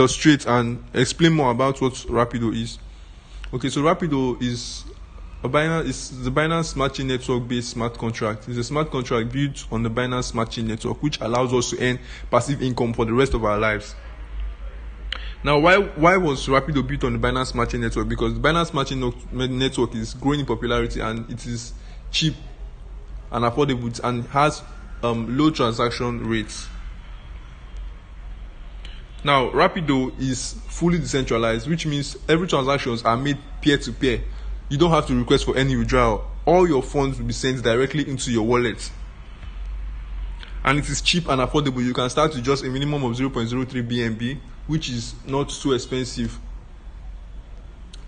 illustrate and explain more about what Rapido is. Okay, so Rapido is the Binance Smart Chain Network based smart contract. It's a smart contract built on the Binance Smart Chain Network, which allows us to earn passive income for the rest of our lives. Now, why was Rapido built on the Binance Smart Chain Network? Because the Binance Smart Chain Network is growing in popularity and it is cheap and affordable and has low transaction rates. Now, Rapido is fully decentralized, which means every transactions are made peer-to-peer. You don't have to request for any withdrawal. All your funds will be sent directly into your wallet. And it is cheap and affordable. You can start with just a minimum of 0.03 BNB, which is not too expensive.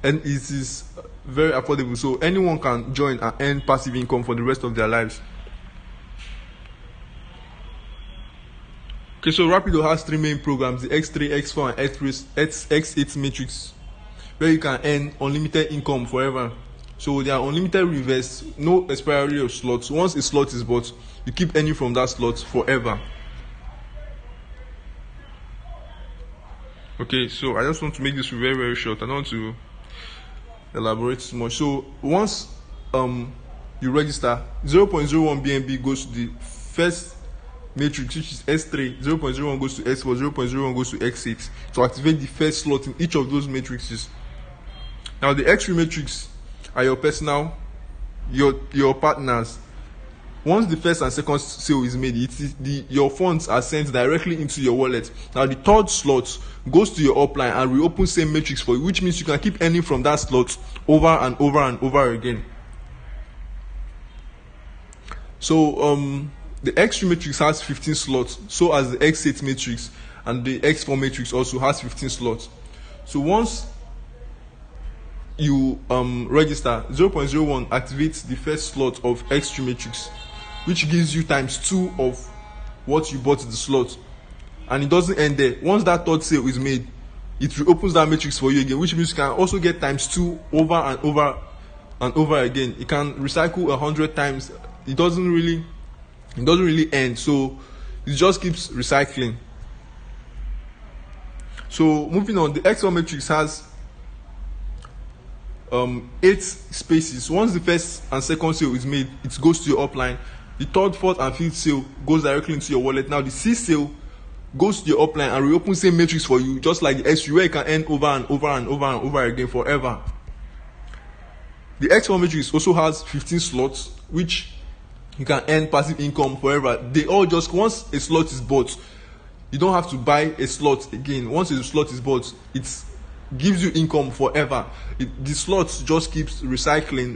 And it is very affordable, so anyone can join and earn passive income for the rest of their lives. Okay, so Rapido has three main programs: the X3, X4, and X8 matrix, where you can earn unlimited income forever. So there are unlimited reverse, no expiry of slots. Once a slot is bought, you keep earning from that slot forever. Okay, so I just want to make this very, very short. I don't want to elaborate too much. So once you register, 0.01 BNB goes to the first matrix, which is S3, 0.01 goes to S4, 0.01 goes to X8 to activate the first slot in each of those matrices. Now the X3 matrix are your personal, your partners. Once the first and second sale is made, your funds are sent directly into your wallet. Now the third slot goes to your upline and reopens same matrix for you, which means you can keep earning from that slot over and over and over again. So the X3 matrix has 15 slots, so as the X8 matrix, and the X4 matrix also has 15 slots. So once you register, 0.01 activates the first slot of X3 matrix, which gives you ×2 of what you bought the slot. And it doesn't end there. Once that third sale is made, it reopens that matrix for you again, which means you can also get ×2 over and over and over again. You can recycle 100 times. It doesn't really end, so it just keeps recycling. So moving on, the X1 matrix has 8 spaces. Once the first and second sale is made, it goes to your upline. The third, fourth, and fifth sale goes directly into your wallet. Now the sixth sale goes to your upline and reopens same matrix for you, just like the X3, where you can earn over and over and over and over again forever. The X1 matrix also has 15 slots, which you can earn passive income forever. They all just, once a slot is bought, you don't have to buy a slot again. Once a slot is bought, it gives you income forever. The slot just keeps recycling,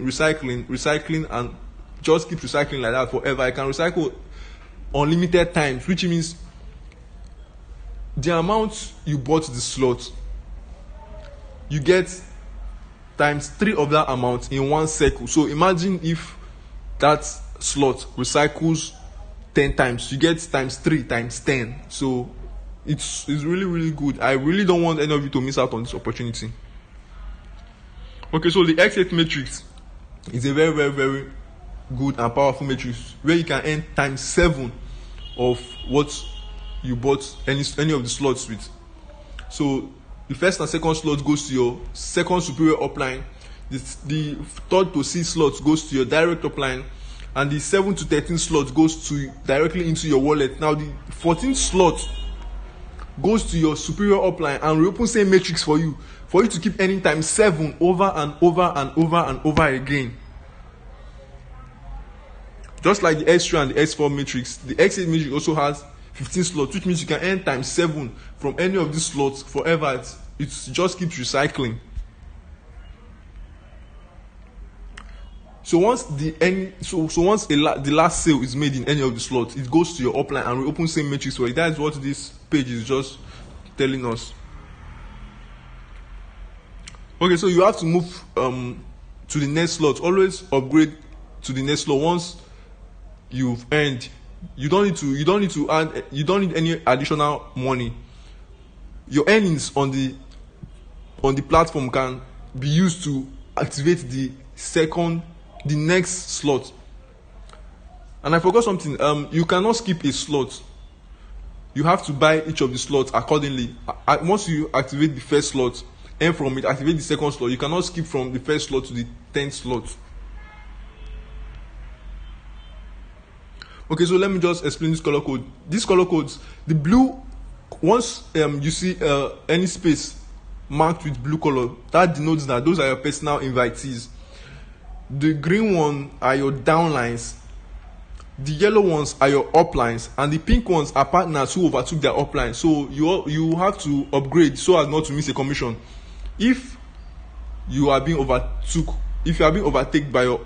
and just keeps recycling like that forever. I can recycle unlimited times, which means the amount you bought the slot, you get ×3 of that amount in one cycle. So imagine if that slot recycles 10 times, you get ×3 ×10. So it's really, really good. I really don't want any of you to miss out on this opportunity. Okay, so the X8 matrix is a very, very, very good and powerful matrix where you can earn ×7 of what you bought any of the slots with. So the first and second slot goes to your second superior upline. The 3rd to 6th slot goes to your direct upline, and the 7 to 13 slot goes directly into your wallet. Now the 14th slot goes to your superior upline and reopens same matrix for you to keep earning ×7 over and over and over and over again. Just like the X3 and the X4 matrix, the X8 matrix also has 15 slots, which means you can earn ×7 from any of these slots forever. It just keeps recycling. So once the last sale is made in any of the slots, it goes to your upline and reopens same matrix for you. That's what this page is just telling us. Okay, so you have to move to the next slot. Always upgrade to the next slot once you've earned. You don't need any additional money. Your earnings on the platform can be used to activate the next slot. And I forgot something. You cannot skip a slot. you have to buy each of the slots accordingly. Once you activate the first slot, and from it activate the second slot, you cannot skip from the first slot to the 10th slot. Okay, so let me just explain this color code. These color codes, the blue, once you see any space marked with blue color, that denotes that those are your personal invitees. The green one are your downlines, the yellow ones are your uplines, and the pink ones are partners who overtook their upline. So you have to upgrade so as not to miss a commission. If you are being overtaken by your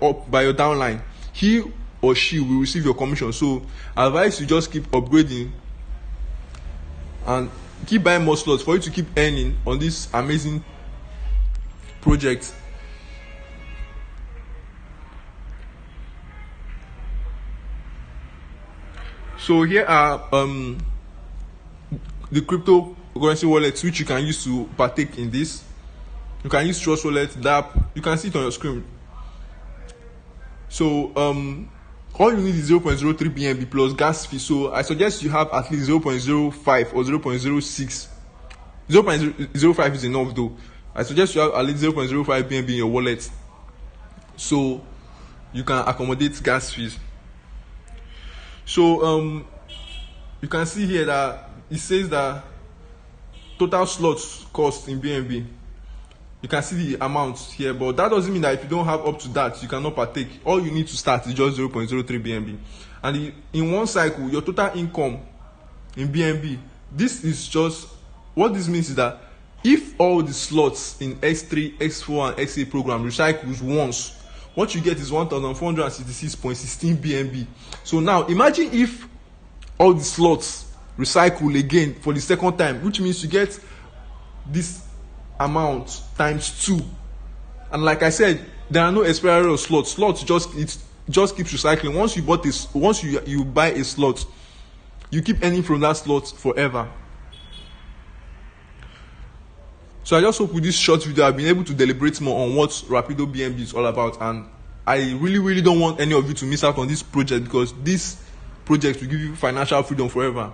downline, he or she will receive your commission. So I advise you just keep upgrading and keep buying more slots for you to keep earning on this amazing project. So here are the cryptocurrency wallets which you can use to partake in this. You can use Trust Wallet, DApp. You can see it on your screen. So all you need is 0.03 BNB plus gas fee. So I suggest you have at least 0.05 or 0.06. 0.05 is enough though. I suggest you have at least 0.05 BNB in your wallet, so you can accommodate gas fees. So you can see here that it says that total slots cost in BNB. You can see the amount here, but that doesn't mean that if you don't have up to that, you cannot partake. All you need to start is just 0.03 BNB. And in one cycle, your total income in BNB, this is just, what this means is that if all the slots in X3, X4, and X8 program recycles once, what you get is 1,466.16 BNB. So now imagine if all the slots recycle again for the second time, which means you get this amount times 2. And like I said, there are no expiry of slots. Slots just keeps recycling. Once you buy a slot, you keep earning from that slot forever. So I just hope with this short video I've been able to deliberate more on what Rapido BNB is all about, and I really don't want any of you to miss out on this project, because this project will give you financial freedom forever.